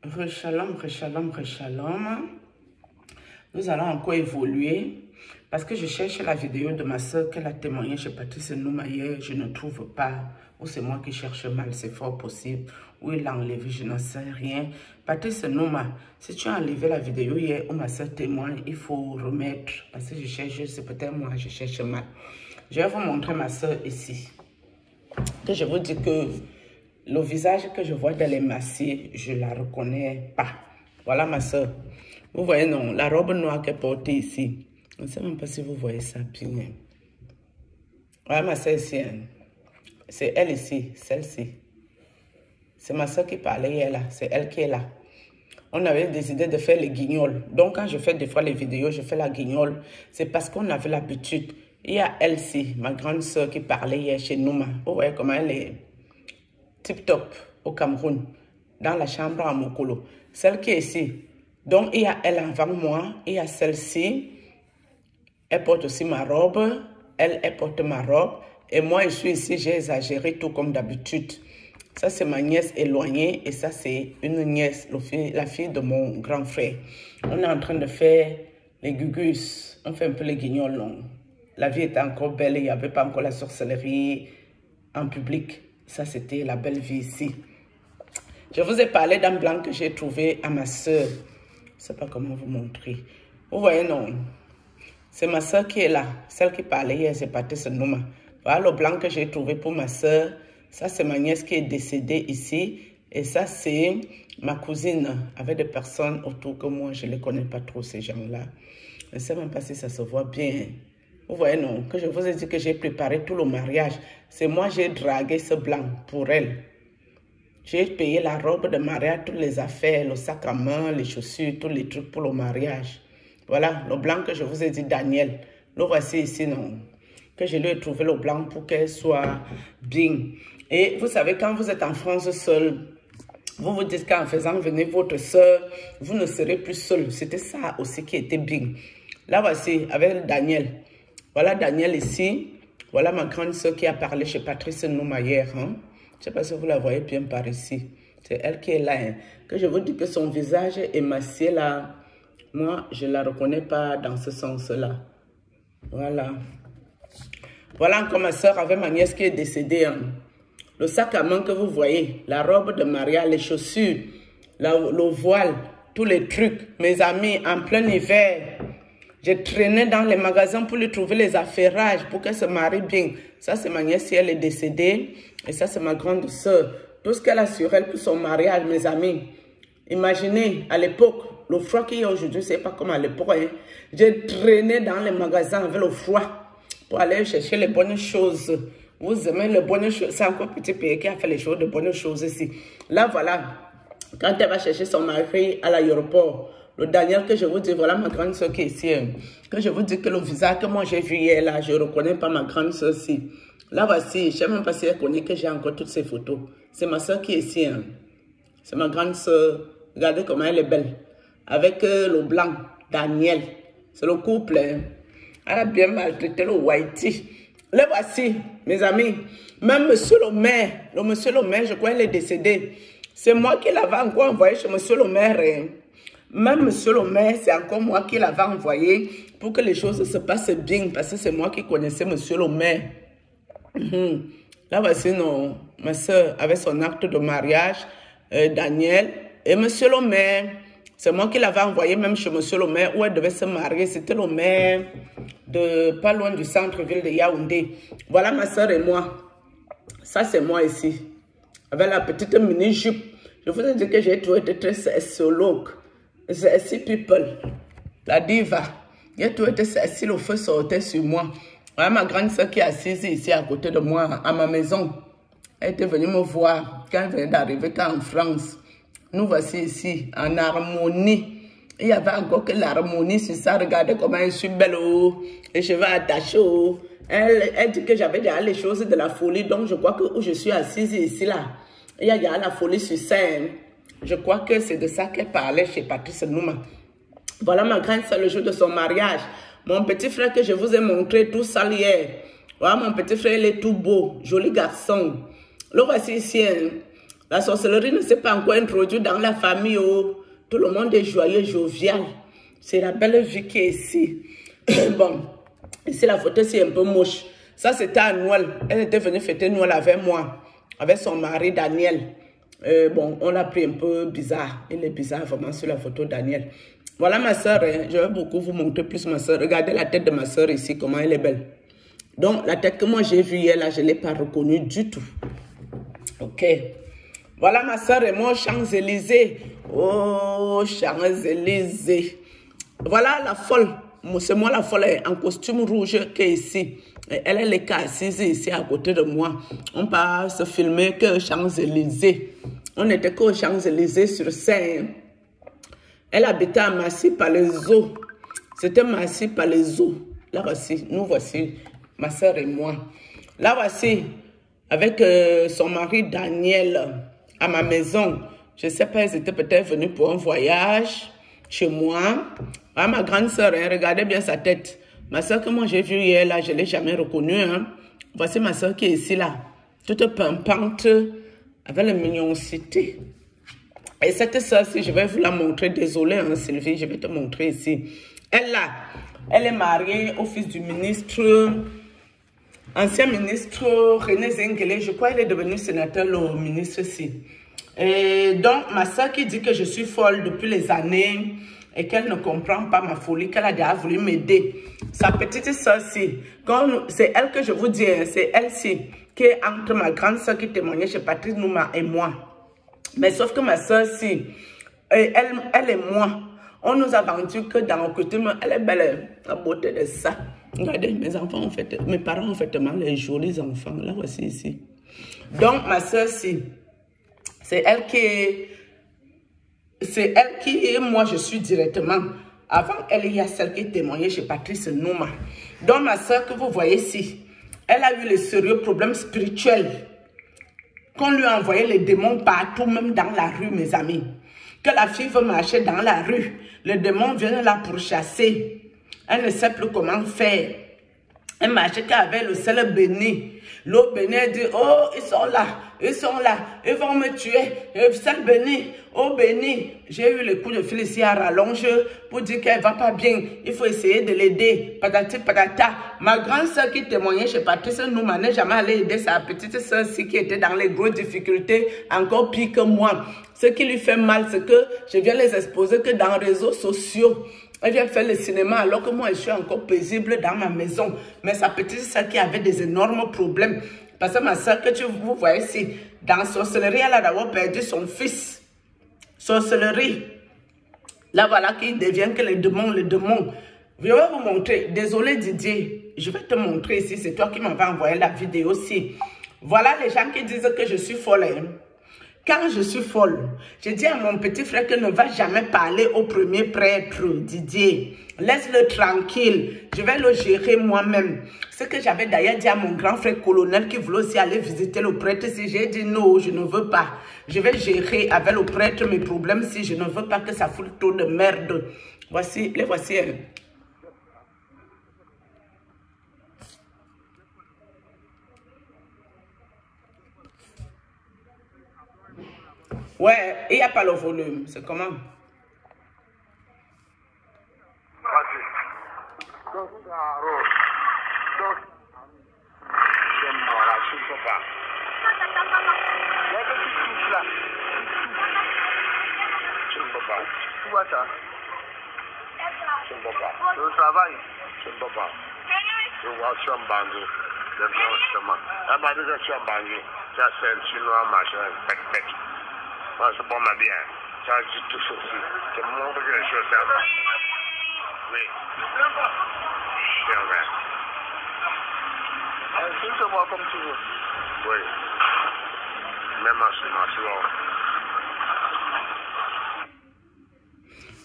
Rechalom, rechalom, rechalom. Nous allons encore évoluer parce que je cherche la vidéo de ma soeur qu'elle a témoigné chez Patrice Nouma hier. Je ne trouve pas. Ou c'est moi qui cherche mal, c'est fort possible. Ou il l'a enlevé, je n'en sais rien. Patrice Nouma, si tu as enlevé la vidéo hier où ma soeur témoigne, il faut remettre. Parce que je cherche, c'est peut-être moi, je cherche mal. Je vais vous montrer ma soeur ici. Que je vous dis que le visage que je vois d'elle est massée, je ne la reconnais pas. Voilà ma soeur. Vous voyez, non, la robe noire qu'elle portait ici. Je ne sais même pas si vous voyez ça bien. Voilà ma soeur ici. Hein. C'est elle ici, celle-ci. C'est ma soeur qui parlait hier là. C'est elle qui est là. On avait décidé de faire les guignols. Donc quand je fais des fois les vidéos, je fais la guignole. C'est parce qu'on avait l'habitude. Il y a Elsie, ma grande soeur qui parlait hier chez Nouma. Vous voyez comment elle est tip-top au Cameroun, dans la chambre à Mokolo. Celle qui est ici. Donc, il y a elle avant moi, il y a celle-ci. Elle porte aussi ma robe. Elle porte ma robe. Et moi, je suis ici, j'ai exagéré tout comme d'habitude. Ça, c'est ma nièce éloignée. Et ça, c'est une nièce, la fille de mon grand frère. On est en train de faire les gugus. On fait un peu les guignols longs. La vie était encore belle. Il n'y avait pas encore la sorcellerie en public. Ça, c'était la belle vie ici. Je vous ai parlé d'un blanc que j'ai trouvé à ma soeur. Je ne sais pas comment vous montrer. Vous voyez, non. C'est ma soeur qui est là. Celle qui parlait hier, c'est Patrice Nouma. Voilà le blanc que j'ai trouvé pour ma soeur. Ça, c'est ma nièce qui est décédée ici. Et ça, c'est ma cousine avec des personnes autour que moi, je ne les connais pas trop, ces gens-là. Je ne sais même pas si ça se voit bien. Vous voyez, non, que je vous ai dit que j'ai préparé tout le mariage. C'est moi, j'ai dragué ce blanc pour elle. J'ai payé la robe de mariage, toutes les affaires, le sac à main, les chaussures, tous les trucs pour le mariage. Voilà, le blanc que je vous ai dit, Daniel. Le voici ici, non. Que je lui ai trouvé le blanc pour qu'elle soit bien. Et vous savez, quand vous êtes en France seul, vous vous dites qu'en faisant venir votre soeur, vous ne serez plus seul. C'était ça aussi qui était bien. Là, voici, avec Daniel. Voilà Daniel ici. Voilà ma grande soeur qui a parlé chez Patrice Nouma hier. Hein? Je ne sais pas si vous la voyez bien par ici. C'est elle qui est là. Hein? Que je vous dis que son visage est émacié là. Moi, je ne la reconnais pas dans ce sens-là. Voilà. Voilà encore ma soeur avec ma nièce qui est décédée. Hein? Le sac à main que vous voyez, la robe de mariage, les chaussures, le voile, tous les trucs. Mes amis, en plein hiver. J'ai traîné dans les magasins pour lui trouver les affairages, pour qu'elle se marie bien. Ça, c'est ma nièce, si elle est décédée. Et ça, c'est ma grande soeur. Tout ce qu'elle a sur elle pour son mariage, mes amis. Imaginez, à l'époque, le froid qu'il y a aujourd'hui, c'est pas comme à l'époque. Hein. J'ai traîné dans les magasins avec le froid pour aller chercher les bonnes choses. Vous aimez les bonnes choses. C'est encore petit pays qui a fait les choses, de bonnes choses ici. Là, voilà. Quand elle va chercher son mari à l'aéroport, le Daniel que je vous dis, voilà ma grande soeur qui est ici. Hein. Que je vous dis que le visage que moi j'ai vu hier là, je ne reconnais pas ma grande soeur ici. Là voici, je ne sais même pas si elle connaît que j'ai encore toutes ces photos. C'est ma soeur qui est ici. Hein. C'est ma grande soeur. Regardez comment elle est belle. Avec le blanc, Daniel. C'est le couple. Hein. Elle a bien maltraité le whitey. Là voici, mes amis. Même monsieur le maire, je crois qu'il est décédé. C'est moi qui l'avais encore envoyé chez monsieur le maire. Hein. Même monsieur le maire, c'est encore moi qui l'avais envoyé pour que les choses se passent bien. Parce que c'est moi qui connaissais monsieur le maire. Là, voici non, ma soeur avec son acte de mariage, Daniel. Et monsieur le maire, c'est moi qui l'avais envoyé même chez monsieur le maire où elle devait se marier. C'était le maire de pas loin du centre-ville de Yaoundé. Voilà ma soeur et moi. Ça, c'est moi ici. Avec la petite mini-jupe. Je vous ai dit que j'ai trouvé très sexologue. Sexy people, la diva. J'ai trouvé que sexy, le feu sortait sur moi. Voilà ma grande soeur qui est assise ici à côté de moi, à ma maison. Elle était venue me voir quand elle venait d'arriver en France. Nous voici ici, en harmonie. Il y avait encore que l'harmonie sur ça. Regardez comment je suis belle, oh. Les cheveux attachés, oh. Elle dit que j'avais déjà les choses de la folie. Donc je crois que où je suis assise ici, là, il y a déjà la folie sur scène. Je crois que c'est de ça qu'elle parlait chez Patrice Nouma. Voilà ma grande soeur le jour de son mariage. Mon petit frère que je vous ai montré tout sale hier. Voilà mon petit frère, il est tout beau, joli garçon. Le voici ici. Hein. La sorcellerie ne s'est pas encore introduite dans la famille. Oh. Tout le monde est joyeux, jovial. C'est la belle vie qui est ici. Bon, ici la photo c'est un peu moche. Ça c'était à Noël. Elle était venue fêter Noël avec moi, avec son mari Daniel. Bon, on l'a pris un peu bizarre. Il est bizarre vraiment sur la photo Daniel. Voilà ma soeur. Hein. Je vais beaucoup vous montrer plus ma soeur. Regardez la tête de ma soeur ici, comment elle est belle. Donc la tête que moi j'ai vue hier là, je ne l'ai pas reconnue du tout. Ok. Voilà ma soeur et moi aux Champs-Élysées. Oh, Champs-Élysées. Voilà la folle. C'est moi la folle en costume rouge qui est ici. Elle est assise ici à côté de moi. On part se filmer que aux Champs-Élysées. On était qu'aux Champs-Élysées sur scène. Elle habitait à Massy-Palaiseau. C'était Massy-Palaiseau. Là voici, nous voici, ma soeur et moi. Là voici, avec son mari Daniel à ma maison. Je ne sais pas, ils étaient peut-être venus pour un voyage chez moi. Ah, ma grande soeur, hein, regardez bien sa tête. Ma soeur que moi j'ai vue hier, là, je ne l'ai jamais reconnue. Hein. Voici ma soeur qui est ici, là. Toute pimpante, avec la mignoncité. Et cette soeur-ci, je vais vous la montrer. Désolée, hein, Sylvie, je vais te montrer ici. Elle, là, elle est mariée au fils du ministre, ancien ministre René Zengele. Je crois qu'elle est devenue sénateur, le ministre-ci. Et donc, ma soeur qui dit que je suis folle depuis les années et qu'elle ne comprend pas ma folie, qu'elle a déjà voulu m'aider. Sa petite soeur-ci, c'est elle que je vous dis, c'est elle-ci qui est entre ma grande soeur qui témoignait chez Patrice Nouma et moi. Mais sauf que ma soeur-ci, elle et moi, on nous a vendu que dans le côté, elle est belle, la beauté de ça. Regardez, mes enfants ont fait, mes parents ont fait tellement les jolis enfants. Là, voici ici. Donc, ma soeur-ci, c'est elle qui, moi, je suis directement. Avant elle, il y a celle qui témoignait chez Patrice Nouma. Donc, ma soeur que vous voyez ici, elle a eu les sérieux problèmes spirituels. Qu'on lui a envoyé les démons partout, même dans la rue, mes amis. Que la fille veut marcher dans la rue. Le démon vient là pour chasser. Elle ne sait plus comment faire. Elle marchait qu'avec le sel béni. L'eau bénie, elle dit, oh, ils sont là, ils vont me tuer. Sel béni, eau bénie. J'ai eu le coup de fil ici à rallonge pour dire qu'elle ne va pas bien. Il faut essayer de l'aider. Patati patata. Ma grande soeur qui témoignait chez Patrice Nouma n'est jamais allée aider sa petite soeur qui était dans les grosses difficultés, encore pire que moi. Ce qui lui fait mal, c'est que je viens les exposer que dans les réseaux sociaux. Elle vient faire le cinéma alors que moi je suis encore paisible dans ma maison. Mais sa petite soeur qui avait des énormes problèmes. Parce que ma soeur que vous voyez ici, dans sorcellerie, elle a d'abord perdu son fils. Sorcellerie. Là voilà qui devient que les démons. Je vais vous montrer. Désolé Didier, je vais te montrer ici. C'est toi qui m'avais envoyé la vidéo aussi. Voilà les gens qui disent que je suis folle. Hein. Quand je suis folle, je dis à mon petit frère que ne va jamais parler au premier prêtre, Didier. Laisse-le tranquille. Je vais le gérer moi-même. Ce que j'avais d'ailleurs dit à mon grand frère colonel qui voulait aussi aller visiter le prêtre, si j'ai dit non, je ne veux pas. Je vais gérer avec le prêtre mes problèmes si je ne veux pas que ça foute trop de merde. Voici, les voici. Ouais, il n'y a pas le volume. C'est comment? Le travail, c'est papa. Je vois Chambango. Elle m'a dit que Chambango, ça c'est un chinois machin, pec. Moi, c'est pas ma bien. Ça dit tout ceci. C'est mon que les choses sont. Oui. C'est vrai. Filtre-moi comme tu veux. Oui. Même en ce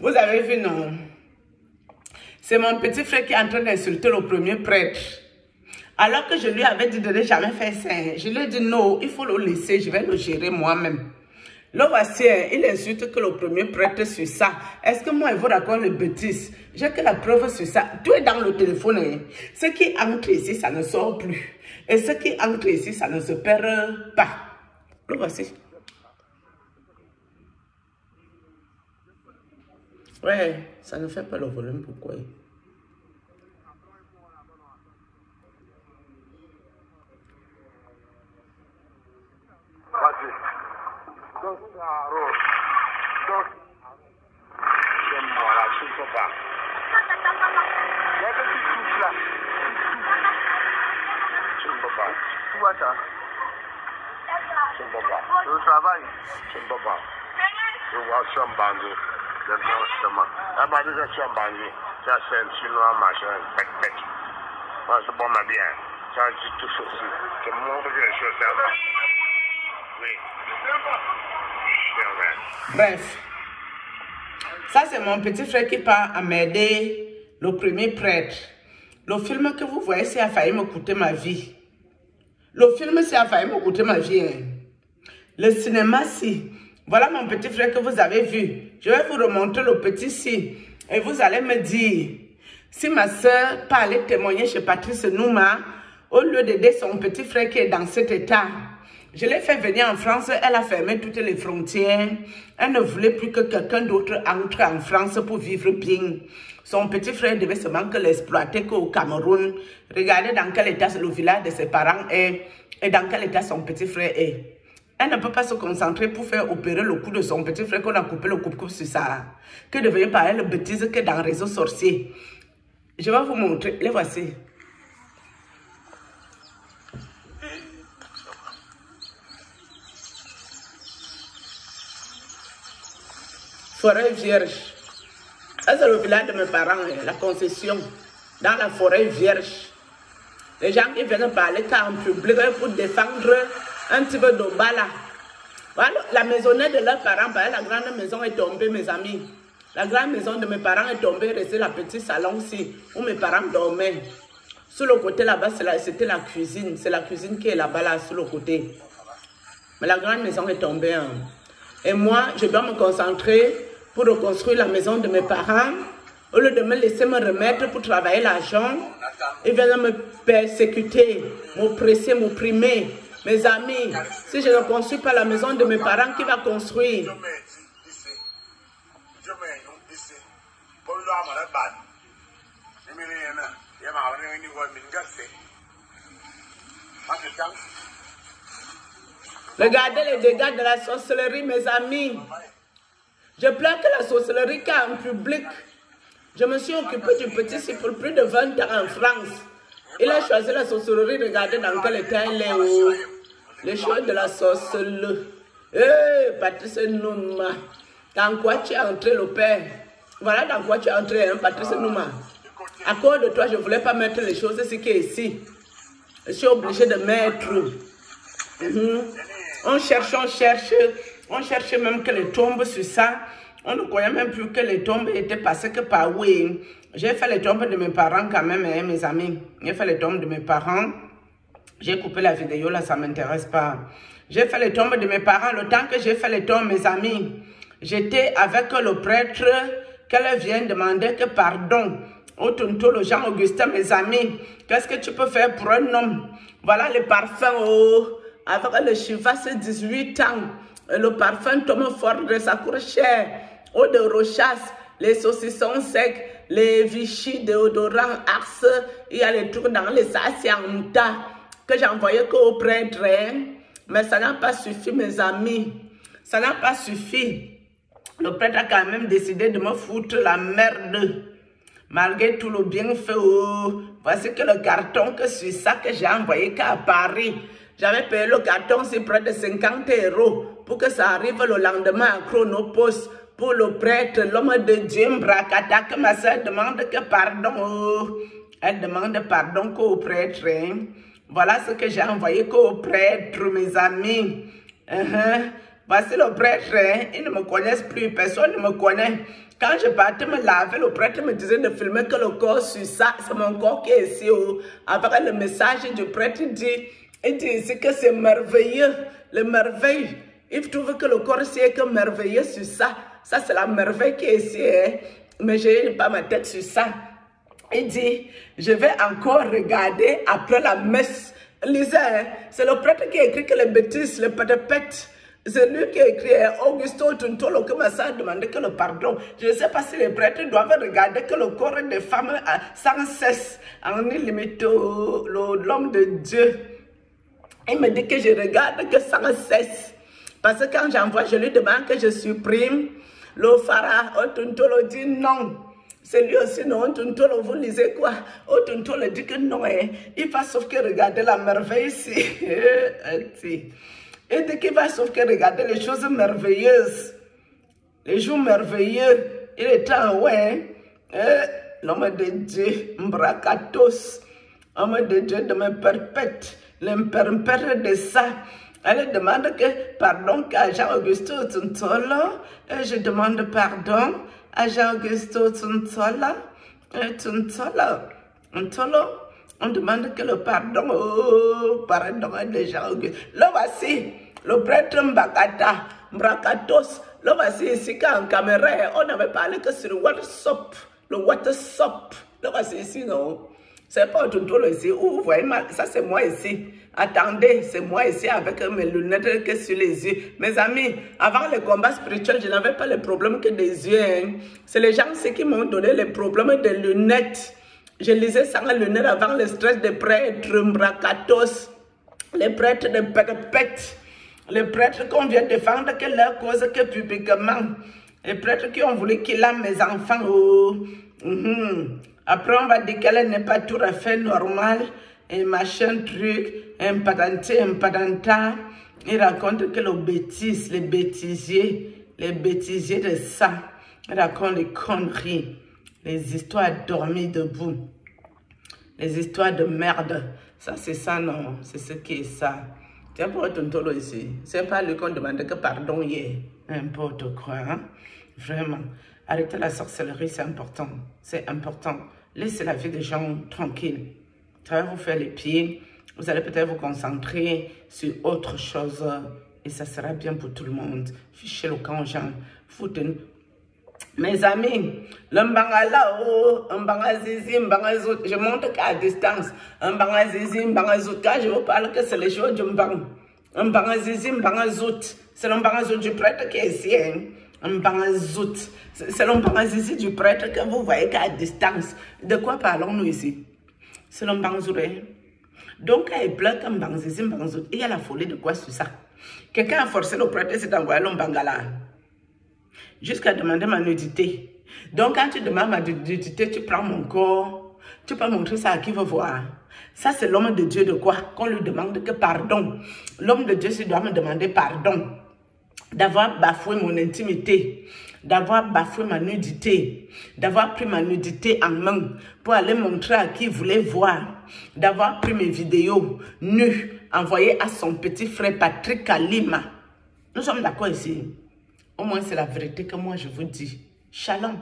Vous avez vu, non? C'est mon petit frère qui est en train d'insulter le premier prêtre. Alors que je lui avais dit de ne jamais faire ça. Je lui ai dit non, il faut le laisser, je vais le gérer moi-même. Là, voici, il insulte que le premier prêtre sur ça. Est-ce que moi, il vous raconte les bêtises? J'ai que la preuve sur ça. Tout est dans le téléphone. Hein. Ce qui entre ici, ça ne sort plus. Et ce qui entre ici, ça ne se perd pas. Là, voici. Ouais, ça ne fait pas le volume, pourquoi? Le travail, c'est papa. Je vois Chambandi, le blanchiment. Elle m'a dit que Chambandi, ça c'est un chinois machin, bec. Moi, c'est bon, ma bien. Ça dit tout ceci. C'est mon les choses, c'est un oui. Bref. Ça, c'est mon petit frère qui part à m'aider, le premier prêtre. Le film que vous voyez, c'est a failli me coûter ma vie. Le film, c'est a failli me coûter ma vie. Hein. Le cinéma, si. Voilà mon petit frère que vous avez vu. Je vais vous remontrer le petit si. Et vous allez me dire, si ma soeur pas allée témoigner chez Patrice Nouma, au lieu d'aider son petit frère qui est dans cet état, je l'ai fait venir en France, elle a fermé toutes les frontières. Elle ne voulait plus que quelqu'un d'autre entre en France pour vivre bien. Son petit frère devait seulement que l'exploiter qu'au Cameroun. Regardez dans quel état le village de ses parents est et dans quel état son petit frère est. Elle ne peut pas se concentrer pour faire opérer le cou de son petit frère qu'on a coupé le coupe-coupe sur ça. Que devenir par elle bêtise que dans le réseau sorcier. Je vais vous montrer. Les voici. Forêt vierge. Ça, c'est le village de mes parents, la concession. Dans la forêt vierge. Les gens qui viennent parler en public pour défendre un petit peu de bas là. Voilà, la maisonnette de leurs parents, la grande maison est tombée, mes amis. La grande maison de mes parents est tombée, restait la petite salon ici, où mes parents dormaient. Sur le côté là-bas, c'était la cuisine. C'est la cuisine qui est là-bas, là, sur le côté. Mais la grande maison est tombée. Hein. Et moi, je dois me concentrer pour reconstruire la maison de mes parents. Au lieu de me laisser me remettre pour travailler l'argent, ils viennent me persécuter, m'oppresser, m'opprimer. Mes amis, si je ne construis pas la maison de mes parents, qui va construire? Regardez les dégâts de la sorcellerie, mes amis. Je pleure que la sorcellerie car en public. Je me suis occupée du petit pour plus de 20 ans en France. Il a choisi la sorcellerie, regardez dans quel état il est. Oh. Les choses de la sorcellerie. Patrice Nouma. Dans quoi tu es entré, le père? Voilà dans quoi tu es entré, hein, Patrice Nouma. À cause de toi, je ne voulais pas mettre les choses ici qui est ici. Je suis obligée de mettre. On cherche même que les tombes sur ça. On ne connaît même plus que les tombes étaient passées que par oui. J'ai fait les tombes de mes parents quand même, hein, mes amis. J'ai fait les tombes de mes parents. J'ai coupé la vidéo, là, ça ne m'intéresse pas. J'ai fait les tombes de mes parents. Le temps que j'ai fait les tombes, mes amis, j'étais avec le prêtre qu'elle vient demander que pardon. Au tonton, le Jean-Augustin, mes amis, qu'est-ce que tu peux faire pour un homme? Voilà les parfums, oh, avec le chiffre, c'est 18 ans. Le parfum tombe fort de sa cour chère. Eau de rochasse, les saucissons secs, les Vichy, déodorant, axe, il y a les trucs dans les sachets en tas que j'ai envoyé qu'au prêtre. Mais ça n'a pas suffi, mes amis. Ça n'a pas suffi. Le prêtre a quand même décidé de me foutre la merde. Malgré tout le bienfait, oh, voici que le carton que c'est ça que j'ai envoyé qu'à Paris. J'avais payé le carton, c'est près de 50 € pour que ça arrive le lendemain à Chronopost. Pour le prêtre, l'homme de Dieu, Mbrakata, que ma soeur demande que pardon. Oh, elle demande pardon qu'au prêtre. Hein. Voilà ce que j'ai envoyé qu'au prêtre, mes amis. Voici le prêtre, hein. Ils ne me connaissent plus, personne ne me connaît. Quand je partais me laver, le prêtre me disait de filmer que le corps sur ça, c'est mon corps qui est ici. Oh. Avec le message du prêtre, il dit ici que c'est merveilleux, le merveille. Il trouve que le corps ici est que merveilleux sur ça. Ça, c'est la merveille qui est ici. Hein. Mais je n'ai pas ma tête sur ça. Il dit, je vais encore regarder après la messe. Lisez, hein, c'est le prêtre qui a écrit que les bêtises, les pédépètes, C'est lui qui a écrit Augusto Tuntolo que m'a demandé que le pardon. Je ne sais pas si les prêtres doivent regarder que le corps des femmes sans cesse en limite l'homme de Dieu. Il me dit que je regarde que sans cesse. Parce que quand j'envoie, je lui demande que je supprime. Le Pharaon Tuntolo dit non. C'est lui aussi, non, Tuntolo, vous lisez quoi? Tuntolo dit que non, il va sauf que regarder la merveille ici. Et dès qu'il va sauf que regarder les choses merveilleuses, les jours merveilleux, il est en ouais, l'homme de Dieu, Mbrakatos, homme de Dieu de me perpète, l'imperpère de ça. Elle demande que pardon à Jean-Augusto Tuntolo, je demande pardon à Jean-Augusto Tuntolo, on demande que le pardon, pardon de Jean-Augusto. Là voici, le prêtre Mbrakatos, là voici ici quand en caméra, on n'avait parlé que sur le WhatsApp, là voici ici, non? C'est pas tout le ici, vous voyez mal, ça c'est moi ici. Attendez, c'est moi ici avec mes lunettes que sur les yeux. Mes amis, avant le combat spirituel, je n'avais pas les problèmes que des yeux. Hein. C'est les gens qui m'ont donné les problèmes des lunettes. Je lisais sans lunettes avant le stress des prêtres, Mbrakatos, les prêtres de perpète, les prêtres qu'on vient défendre que leur cause que publiquement, les prêtres qui ont voulu qu'il a mes enfants. Après, on va dire qu'elle n'est pas tout à fait normale, et machin truc, un patanta. Il raconte que les bêtisiers de ça, il raconte les conneries, les histoires dormies debout, les histoires de merde. Ça, c'est ça, non, c'est ce qui est ça. Tiens, pour Tuntolo ici, c'est pas lui qu'on demande que pardon hier, n'importe quoi, hein? Vraiment. Arrêtez la sorcellerie, c'est important. C'est important. Laissez la vie des gens tranquille. Ça va vous faire les pieds. Vous allez peut-être vous concentrer sur autre chose. Et ça sera bien pour tout le monde. Fichez le camp aux gens. Foutez-nous. Mes amis, le mbangala, mbangazizi, mbangazout. Je montre qu'à distance. Mbangazizi, mbangazout. Quand je vous parle que c'est les choses du mbang. Mbangazizi, mbangazout. C'est le mbangazout du prêtre qui est ici. Hein? Mbangazout. C'est le mbangazizi du prêtre que vous voyez qu'à distance. De quoi parlons-nous ici? C'est le mbangazouré. Donc, quand il pleure comme mbangazizi, mbangazout, il y a la folie de quoi sur ça? Quelqu'un a forcé le prêtre, c'est d'envoyer le mbangala. Jusqu'à demander ma nudité. Donc, quand tu demandes ma nudité, tu prends mon corps. Tu peux montrer ça à qui veut voir. Ça, c'est l'homme de Dieu de quoi? Qu'on lui demande que pardon. L'homme de Dieu, doit me demander pardon. D'avoir bafoué mon intimité, d'avoir bafoué ma nudité, d'avoir pris ma nudité en main pour aller montrer à qui voulait voir, d'avoir pris mes vidéos nues, envoyées à son petit frère Patrick Kalima. Nous sommes d'accord ici. Au moins, c'est la vérité que moi je vous dis. Shalom.